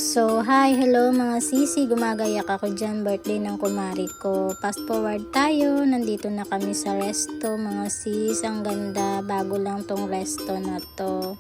So, hi, hello mga sisi, gumagayak ako dyan, birthday ng kumari ko. Fast forward tayo, nandito na kami sa resto mga sis, ang ganda, bago lang tong resto na to.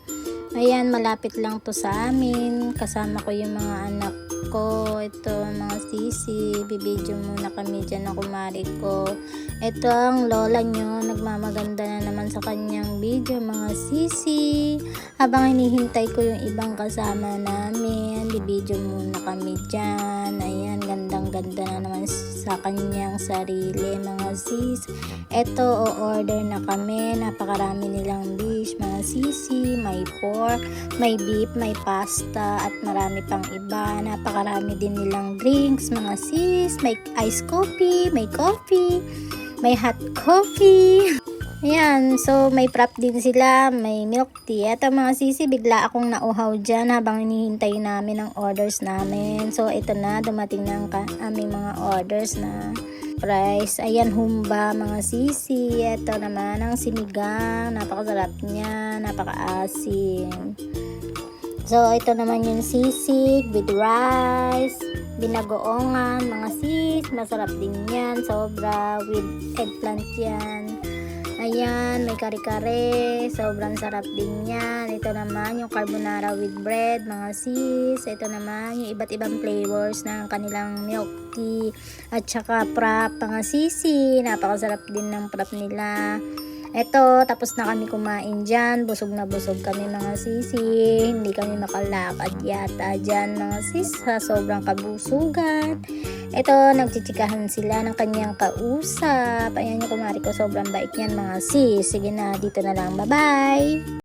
Ayan, malapit lang to sa amin, kasama ko yung mga anak ko. Ito mga sisi, bibidyo muna kami dyan ng kumari ko. Ito ang lola nyo, nagmamaganda na naman sa kanyang video mga sisi. Habang hinihintay ko yung ibang kasama namin, bibidyo muna kami dyan. Ayan, gandang-ganda na naman sa kanyang sarili mga sis. Ito, o-order na kami. Napakarami nilang dish mga sisi. May pork, may beef, may pasta, at marami pang iba. Napakarami din nilang drinks mga sis. May iced coffee, may coffee, may hot coffee. Ayan, so may prop din sila, may milk tea. Ito mga sisi, bigla akong nauhaw dyan habang hinihintay namin ang orders namin. So ito na, dumating na ang aming mga orders na price. Ayan, humba mga sisi. Ito naman ang sinigang, napakasarap niya, napaka-asim. So ito naman yung sisig with rice, binagoongan mga sis, masarap din yan, sobra, with eggplant yan. Ayan, may kare-kare, sobrang sarap din yan. Ito naman yung carbonara with bread mga sis. Ito naman yung iba't ibang flavors ng kanilang milk tea at saka prop mga sisi. Napakasarap din ng prop nila. Ito, tapos na kami kumain dyan. Busog na busog kami mga sisi. Hindi kami makalakad yata dyan mga sis sa sobrang kabusugan. Ito, nagchichikahan sila ng kanyang kausap. Ayan yung kumari ko, sobrang bait niyan mga sis. Sige na, dito na lang. Bye-bye!